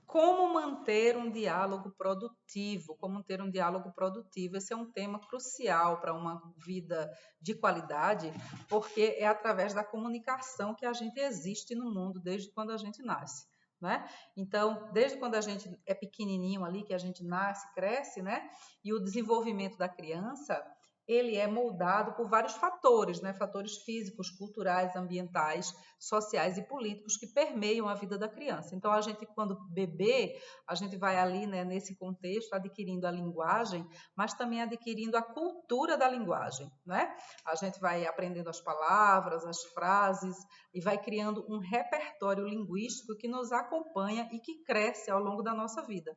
Como manter um diálogo produtivo? Como ter um diálogo produtivo? Esse é um tema crucial para uma vida de qualidade, porque é através da comunicação que a gente existe no mundo desde quando a gente nasce, né? Então, desde quando a gente é pequenininho ali, que a gente nasce, cresce, né? E o desenvolvimento da criança, ele é moldado por vários fatores, né? Fatores físicos, culturais, ambientais, sociais e políticos que permeiam a vida da criança. Então, a gente, quando bebê, a gente vai ali, né, nesse contexto, adquirindo a linguagem, mas também adquirindo a cultura da linguagem, né? A gente vai aprendendo as palavras, as frases e vai criando um repertório linguístico que nos acompanha e que cresce ao longo da nossa vida.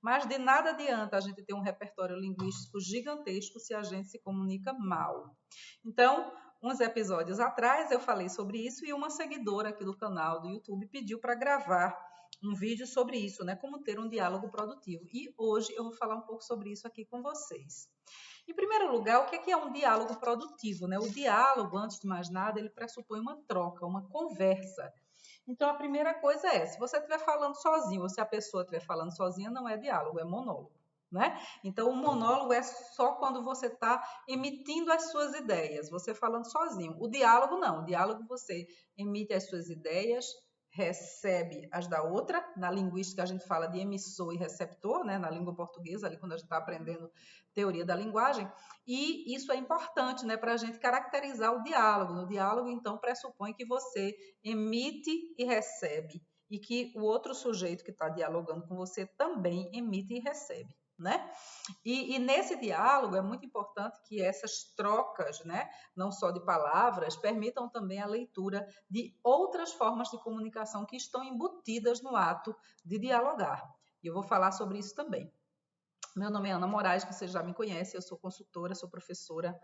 Mas de nada adianta a gente ter um repertório linguístico gigantesco se a gente se comunica mal. Então, uns episódios atrás eu falei sobre isso e uma seguidora aqui do canal do YouTube pediu para gravar um vídeo sobre isso, né? Como ter um diálogo produtivo. E hoje eu vou falar um pouco sobre isso aqui com vocês. Em primeiro lugar, o que é um diálogo produtivo, né? O diálogo, antes de mais nada, ele pressupõe uma troca, uma conversa. Então, a primeira coisa é, se você estiver falando sozinho, ou se a pessoa estiver falando sozinha, não é diálogo, é monólogo, né? Então, o monólogo é só quando você está emitindo as suas ideias, você falando sozinho. O diálogo não, o diálogo você emite as suas ideias, recebe as da outra. Na linguística a gente fala de emissor e receptor, né? Na língua portuguesa, ali quando a gente está aprendendo teoria da linguagem, e isso é importante, né, para a gente caracterizar o diálogo. No diálogo, então, pressupõe que você emite e recebe, e que o outro sujeito que está dialogando com você também emite e recebe, né? E nesse diálogo é muito importante que essas trocas, né, não só de palavras, permitam também a leitura de outras formas de comunicação que estão embutidas no ato de dialogar. E eu vou falar sobre isso também. Meu nome é Ana Moraes, você já me conhece, eu sou consultora, sou professora,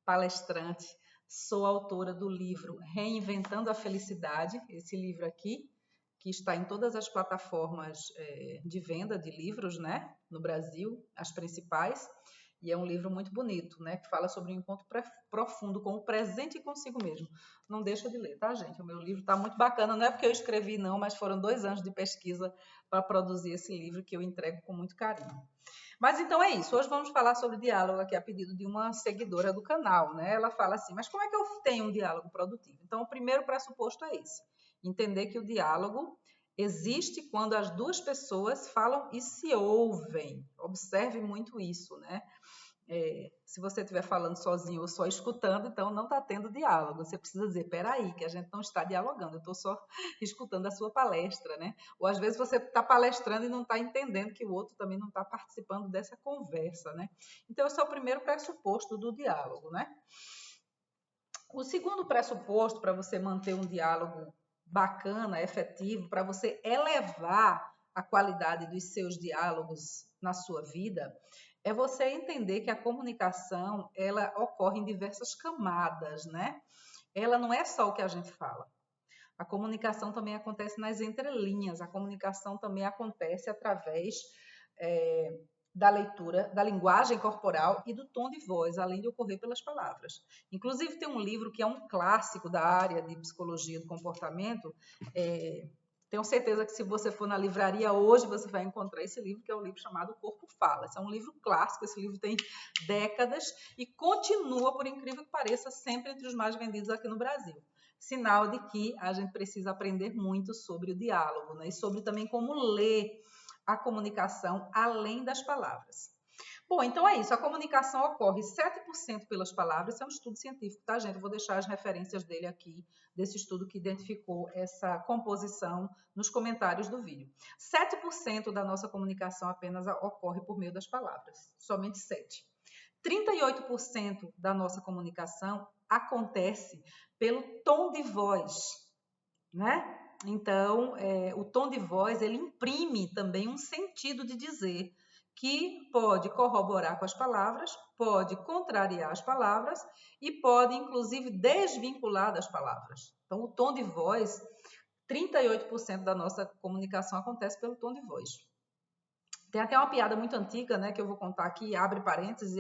palestrante, sou autora do livro Reinventando a Felicidade, esse livro aqui, que está em todas as plataformas de venda de livros, né, no Brasil, as principais, e é um livro muito bonito, né, que fala sobre um encontro profundo com o presente e consigo mesmo. Não deixa de ler, tá, gente? O meu livro está muito bacana, não é porque eu escrevi, não, mas foram 2 anos de pesquisa para produzir esse livro que eu entrego com muito carinho. Mas então é isso. Hoje vamos falar sobre diálogo aqui a pedido de uma seguidora do canal, né? Ela fala assim: mas como é que eu tenho um diálogo produtivo? Então, o primeiro pressuposto é esse: entender que o diálogo existe quando as duas pessoas falam e se ouvem. Observe muito isso, né? Se você estiver falando sozinho ou só escutando, então não está tendo diálogo. Você precisa dizer, peraí, que a gente não está dialogando, eu estou só escutando a sua palestra, né? Ou às vezes você está palestrando e não está entendendo que o outro também não está participando dessa conversa, né? Então, esse é o primeiro pressuposto do diálogo, né? O segundo pressuposto para você manter um diálogo bacana, efetivo, para você elevar a qualidade dos seus diálogos na sua vida, é você entender que a comunicação, ela ocorre em diversas camadas, né? Ela não é só o que a gente fala. A comunicação também acontece nas entrelinhas, a comunicação também acontece através é, da leitura, da linguagem corporal e do tom de voz, além de ocorrer pelas palavras. Inclusive, tem um livro que é um clássico da área de psicologia do comportamento. Tenho certeza que se você for na livraria hoje, você vai encontrar esse livro, que é um livro chamado O Corpo Fala. Esse é um livro clássico, esse livro tem décadas e continua, por incrível que pareça, sempre entre os mais vendidos aqui no Brasil. Sinal de que a gente precisa aprender muito sobre o diálogo, né? E sobre também como ler a comunicação além das palavras. Bom, então é isso. A comunicação ocorre 7% pelas palavras. Isso é um estudo científico, tá, gente? Eu vou deixar as referências dele aqui, desse estudo que identificou essa composição nos comentários do vídeo. 7% da nossa comunicação apenas ocorre por meio das palavras. Somente 7%. 38% da nossa comunicação acontece pelo tom de voz, né? Então, o tom de voz, ele imprime também um sentido de dizer que pode corroborar com as palavras, pode contrariar as palavras e pode, inclusive, desvincular das palavras. Então, o tom de voz, 38% da nossa comunicação acontece pelo tom de voz. Tem até uma piada muito antiga, né, que eu vou contar aqui, abre parênteses,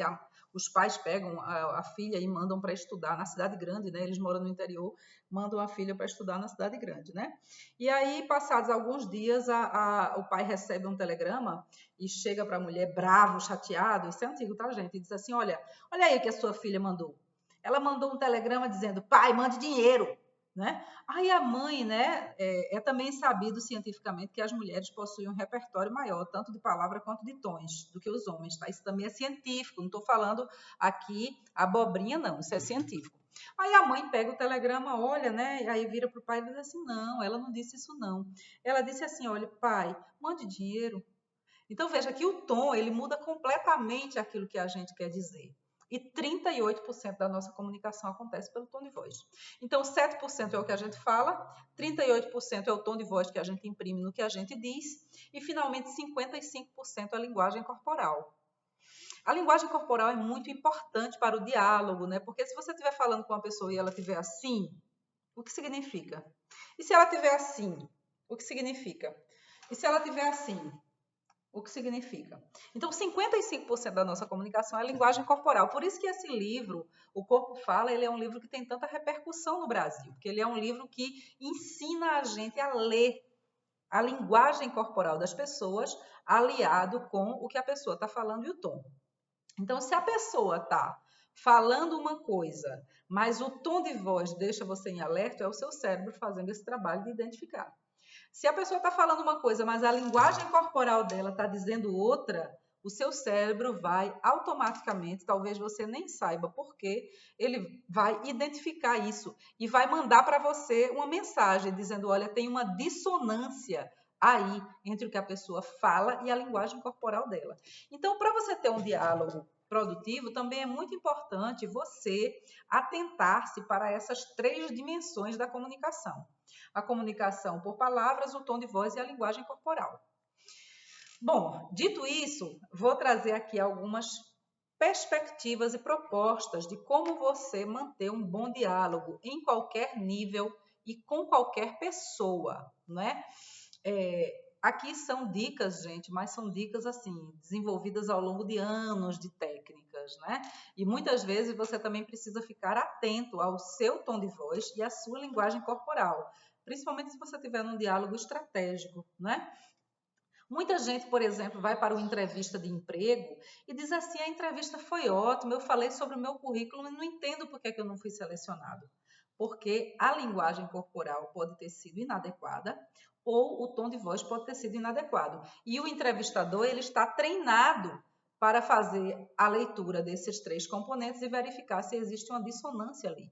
os pais pegam a filha e mandam para estudar na cidade grande, né? Eles moram no interior, mandam a filha para estudar na cidade grande, né? E aí, passados alguns dias, o pai recebe um telegrama e chega para a mulher bravo, chateado, isso é antigo, tá, gente? E diz assim, olha aí o que a sua filha mandou. Ela mandou um telegrama dizendo, pai, mande dinheiro, né? Aí a mãe, né, é também sabido cientificamente que as mulheres possuem um repertório maior, tanto de palavra quanto de tons, do que os homens, tá? Isso também é científico, não estou falando aqui abobrinha, não, isso é científico. Aí a mãe pega o telegrama, olha, né, e aí vira para o pai e diz assim, não, ela não disse isso não. Ela disse assim, olha, pai, mande dinheiro. Então veja que o tom, ele muda completamente aquilo que a gente quer dizer. E 38% da nossa comunicação acontece pelo tom de voz. Então, 7% é o que a gente fala, 38% é o tom de voz que a gente imprime no que a gente diz, e, finalmente, 55% é a linguagem corporal. A linguagem corporal é muito importante para o diálogo, né? Porque se você estiver falando com uma pessoa e ela estiver assim, o que significa? E se ela estiver assim, o que significa? E se ela estiver assim, o que significa? Então, 55% da nossa comunicação é linguagem corporal. Por isso que esse livro, O Corpo Fala, ele é um livro que tem tanta repercussão no Brasil, porque ele é um livro que ensina a gente a ler a linguagem corporal das pessoas, aliado com o que a pessoa está falando e o tom. Então, se a pessoa está falando uma coisa, mas o tom de voz deixa você em alerta, é o seu cérebro fazendo esse trabalho de identificar. Se a pessoa está falando uma coisa, mas a linguagem corporal dela está dizendo outra, o seu cérebro vai automaticamente, talvez você nem saiba por quê, ele vai identificar isso e vai mandar para você uma mensagem dizendo, olha, tem uma dissonância aí entre o que a pessoa fala e a linguagem corporal dela. Então, para você ter um diálogo produtivo, também é muito importante você atentar-se para essas 3 dimensões da comunicação. A comunicação por palavras, o tom de voz e a linguagem corporal. Bom, dito isso, vou trazer aqui algumas perspectivas e propostas de como você manter um bom diálogo em qualquer nível e com qualquer pessoa, né? Aqui são dicas, gente, mas são dicas assim, desenvolvidas ao longo de anos de técnicas, né? E muitas vezes você também precisa ficar atento ao seu tom de voz e à sua linguagem corporal, principalmente se você estiver num diálogo estratégico, né? Muita gente, por exemplo, vai para uma entrevista de emprego e diz assim, a entrevista foi ótima, eu falei sobre o meu currículo e não entendo por que eu não fui selecionado. Porque a linguagem corporal pode ter sido inadequada ou o tom de voz pode ter sido inadequado. E o entrevistador, ele está treinado para fazer a leitura desses 3 componentes e verificar se existe uma dissonância ali.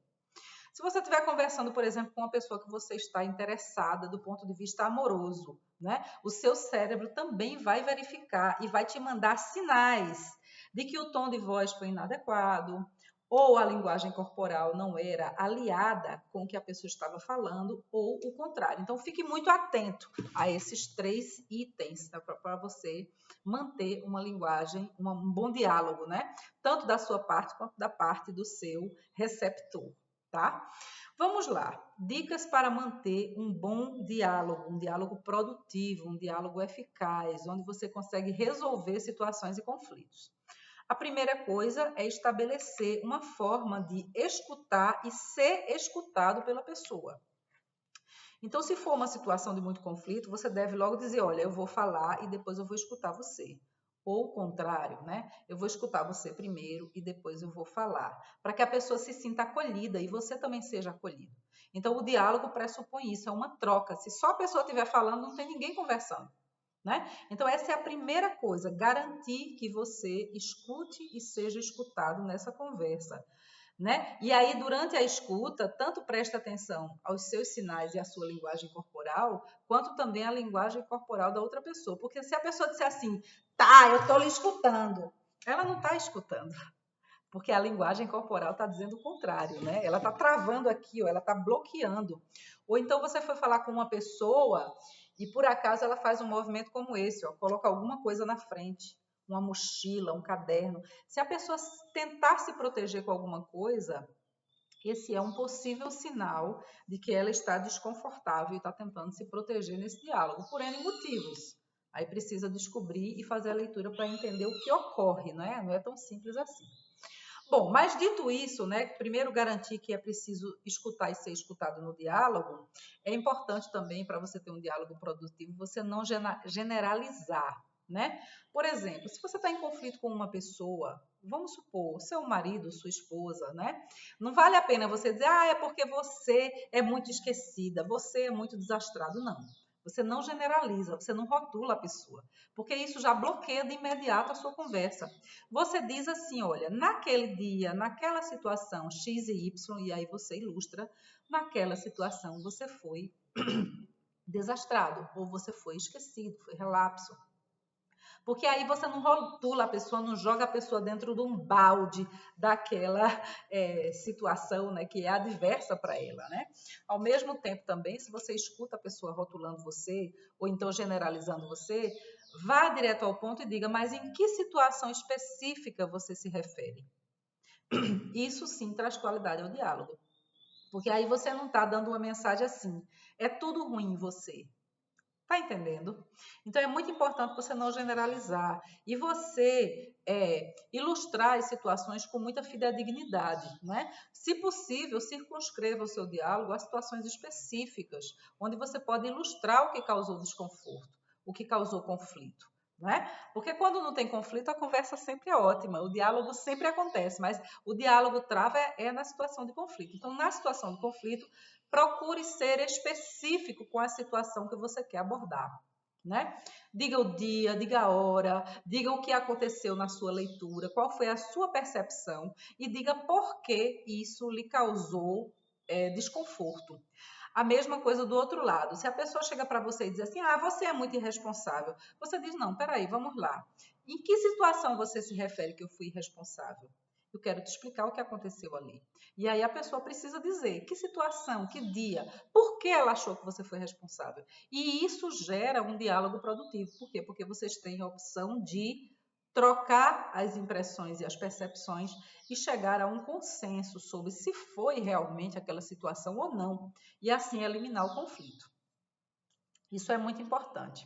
Se você estiver conversando, por exemplo, com uma pessoa que você está interessada do ponto de vista amoroso, né? O seu cérebro também vai verificar e vai te mandar sinais de que o tom de voz foi inadequado, ou a linguagem corporal não era aliada com o que a pessoa estava falando, ou o contrário. Então, fique muito atento a esses 3 itens, tá? Para você manter uma linguagem, um bom diálogo, né? Tanto da sua parte quanto da parte do seu receptor, tá? Vamos lá. Dicas para manter um bom diálogo, um diálogo produtivo, um diálogo eficaz, onde você consegue resolver situações e conflitos. A primeira coisa é estabelecer uma forma de escutar e ser escutado pela pessoa. Então, se for uma situação de muito conflito, você deve logo dizer, olha, eu vou falar e depois eu vou escutar você. Ou o contrário, né? Eu vou escutar você primeiro e depois eu vou falar. Para que a pessoa se sinta acolhida e você também seja acolhido. Então, o diálogo pressupõe isso, é uma troca. Se só a pessoa estiver falando, não tem ninguém conversando. Né? Então, essa é a primeira coisa, garantir que você escute e seja escutado nessa conversa. Né? E aí, durante a escuta, tanto preste atenção aos seus sinais e à sua linguagem corporal, quanto também à linguagem corporal da outra pessoa. Porque se a pessoa disser assim, tá, eu estou lhe escutando, ela não está escutando. Porque a linguagem corporal está dizendo o contrário, né? Ela está travando aqui, ou ela está bloqueando. Ou então você foi falar com uma pessoa e por acaso ela faz um movimento como esse, ó, coloca alguma coisa na frente, uma mochila, um caderno. Se a pessoa tentar se proteger com alguma coisa, esse é um possível sinal de que ela está desconfortável e está tentando se proteger nesse diálogo, por N motivos. Aí precisa descobrir e fazer a leitura para entender o que ocorre, não é? Não é tão simples assim. Bom, mas dito isso, né, primeiro garantir que é preciso escutar e ser escutado no diálogo, é importante também para você ter um diálogo produtivo, você não generalizar, né? Por exemplo, se você está em conflito com uma pessoa, vamos supor, seu marido, sua esposa, né? Não vale a pena você dizer, é porque você é muito esquecida, você é muito desastrado, não. Você não generaliza, você não rotula a pessoa, porque isso já bloqueia de imediato a sua conversa. Você diz assim, olha, naquele dia, naquela situação X e Y, e aí você ilustra, naquela situação você foi desastrado, ou você foi esquecido, foi relapso. Porque aí você não rotula a pessoa, não joga a pessoa dentro de um balde daquela situação, né, que é adversa para ela, né? Ao mesmo tempo também, se você escuta a pessoa rotulando você, ou então generalizando você, vá direto ao ponto e diga, mas em que situação específica você se refere? Isso sim traz qualidade ao diálogo. Porque aí você não está dando uma mensagem assim, é tudo ruim em você. Tá entendendo? Então é muito importante você não generalizar e você ilustrar as situações com muita fidedignidade, né? Se possível, circunscreva o seu diálogo a situações específicas, onde você pode ilustrar o que causou desconforto, o que causou conflito. Né? Porque quando não tem conflito, a conversa sempre é ótima, o diálogo sempre acontece, mas o diálogo trava na situação de conflito. Então, na situação de conflito, procure ser específico com a situação que você quer abordar. Né? Diga o dia, diga a hora, diga o que aconteceu na sua leitura, qual foi a sua percepção e diga por que isso lhe causou desconforto. A mesma coisa do outro lado. Se a pessoa chega para você e diz assim, você é muito irresponsável, você diz, não, peraí, vamos lá. Em que situação você se refere que eu fui irresponsável? Eu quero te explicar o que aconteceu ali. E aí a pessoa precisa dizer que situação, que dia, por que ela achou que você foi responsável. E isso gera um diálogo produtivo. Por quê? Porque vocês têm a opção de trocar as impressões e as percepções e chegar a um consenso sobre se foi realmente aquela situação ou não, e assim eliminar o conflito. Isso é muito importante.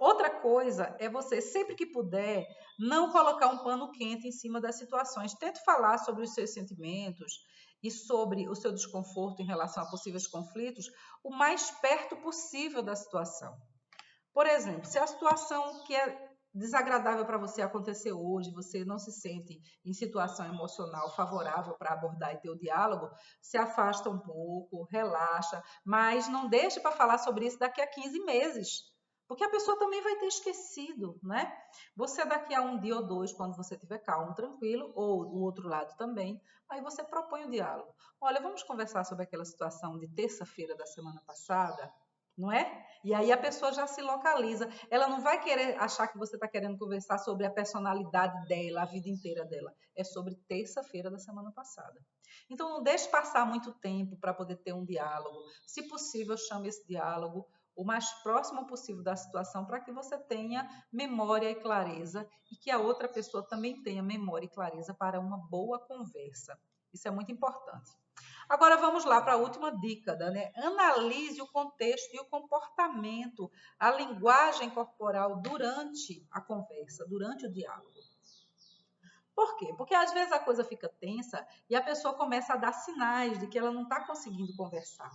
Outra coisa é você, sempre que puder, não colocar um pano quente em cima das situações. Tente falar sobre os seus sentimentos e sobre o seu desconforto em relação a possíveis conflitos o mais perto possível da situação. Por exemplo, se a situação que é desagradável para você acontecer hoje, você não se sente em situação emocional favorável para abordar e ter o diálogo, se afasta um pouco, relaxa, mas não deixe para falar sobre isso daqui a 15 meses. Porque a pessoa também vai ter esquecido, né? Você daqui a um dia ou dois, quando você estiver calmo, tranquilo, ou do outro lado também, aí você propõe o diálogo. Olha, vamos conversar sobre aquela situação de terça-feira da semana passada, não é? E aí a pessoa já se localiza. Ela não vai querer achar que você está querendo conversar sobre a personalidade dela, a vida inteira dela. É sobre terça-feira da semana passada. Então não deixe passar muito tempo para poder ter um diálogo. Se possível, chame esse diálogo o mais próximo possível da situação para que você tenha memória e clareza e que a outra pessoa também tenha memória e clareza para uma boa conversa. Isso é muito importante. Agora vamos lá para a última dica, né? Analise o contexto e o comportamento, a linguagem corporal durante a conversa, durante o diálogo. Por quê? Porque às vezes a coisa fica tensa e a pessoa começa a dar sinais de que ela não está conseguindo conversar.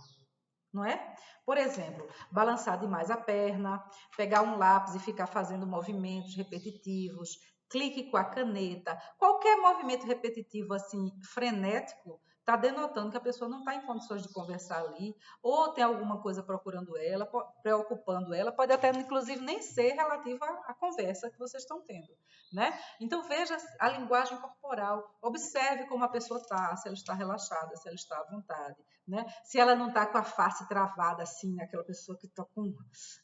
Não é? Por exemplo, balançar demais a perna, pegar um lápis e ficar fazendo movimentos repetitivos, clique com a caneta, qualquer movimento repetitivo assim, frenético, está denotando que a pessoa não está em condições de conversar ali, ou tem alguma coisa procurando ela, preocupando ela, pode até inclusive nem ser relativa à conversa que vocês estão tendo, né? Então veja a linguagem corporal, observe como a pessoa está, se ela está relaxada, se ela está à vontade, né? Se ela não está com a face travada assim, né? Aquela pessoa que está com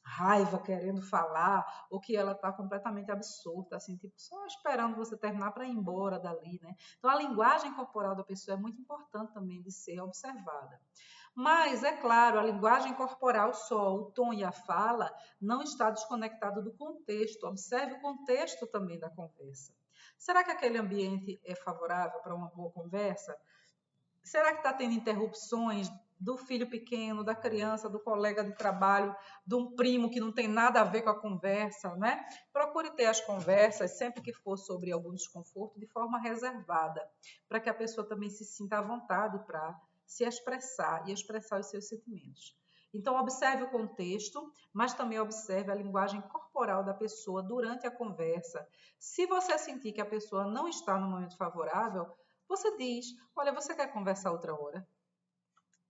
raiva querendo falar, ou que ela está completamente absorta, assim, tipo, só esperando você terminar para ir embora dali, né? Então a linguagem corporal da pessoa é muito importante também de ser observada. Mas, é claro, a linguagem corporal só, o tom e a fala, não está desconectado do contexto. Observe o contexto também da conversa. Será que aquele ambiente é favorável para uma boa conversa? Será que está tendo interrupções do filho pequeno, da criança, do colega de trabalho, de um primo que não tem nada a ver com a conversa, né? Procure ter as conversas, sempre que for sobre algum desconforto, de forma reservada, para que a pessoa também se sinta à vontade para se expressar e expressar os seus sentimentos. Então, observe o contexto, mas também observe a linguagem corporal da pessoa durante a conversa. Se você sentir que a pessoa não está no momento favorável, você diz: olha, você quer conversar outra hora?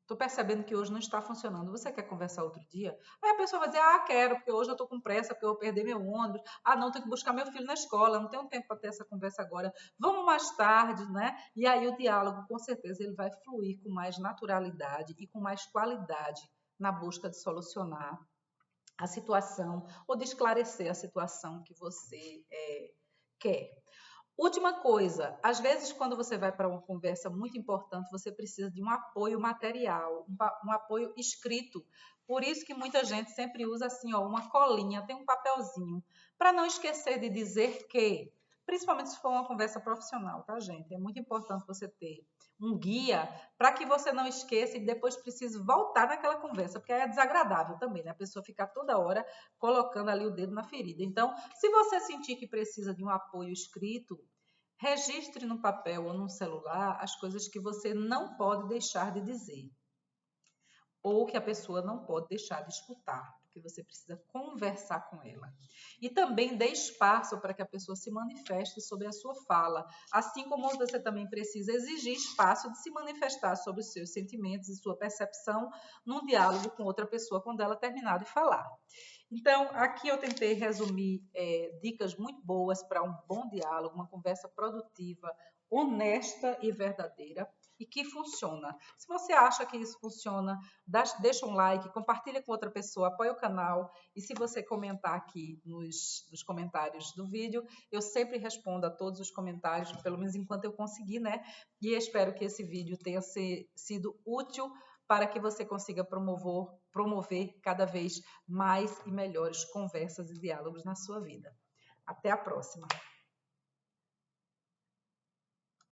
Estou percebendo que hoje não está funcionando. Você quer conversar outro dia? Aí a pessoa vai dizer: ah, quero, porque hoje eu estou com pressa, porque eu vou perder meu ônibus. Ah, não, tenho que buscar meu filho na escola, não tenho tempo para ter essa conversa agora. Vamos mais tarde, né? E aí o diálogo, com certeza, ele vai fluir com mais naturalidade e com mais qualidade na busca de solucionar a situação ou de esclarecer a situação que você quer. Última coisa, às vezes quando você vai para uma conversa muito importante, você precisa de um apoio material, um apoio escrito. Por isso que muita gente sempre usa assim, ó, uma colinha, tem um papelzinho, para não esquecer de dizer que, principalmente se for uma conversa profissional, tá, gente? É muito importante você ter um guia para que você não esqueça e depois precise voltar naquela conversa, porque é desagradável também, né? A pessoa ficar toda hora colocando ali o dedo na ferida. Então, se você sentir que precisa de um apoio escrito, registre no papel ou no celular as coisas que você não pode deixar de dizer ou que a pessoa não pode deixar de escutar, porque você precisa conversar com ela. E também dê espaço para que a pessoa se manifeste sobre a sua fala, assim como você também precisa exigir espaço de se manifestar sobre os seus sentimentos e sua percepção num diálogo com outra pessoa quando ela terminar de falar. Então, aqui eu tentei resumir dicas muito boas para um bom diálogo, uma conversa produtiva, honesta e verdadeira e que funciona. Se você acha que isso funciona, deixa um like, compartilha com outra pessoa, apoia o canal e se você comentar aqui nos comentários do vídeo, eu sempre respondo a todos os comentários, pelo menos enquanto eu conseguir, né? E espero que esse vídeo tenha sido útil para que você consiga promover cada vez mais e melhores conversas e diálogos na sua vida. Até a próxima!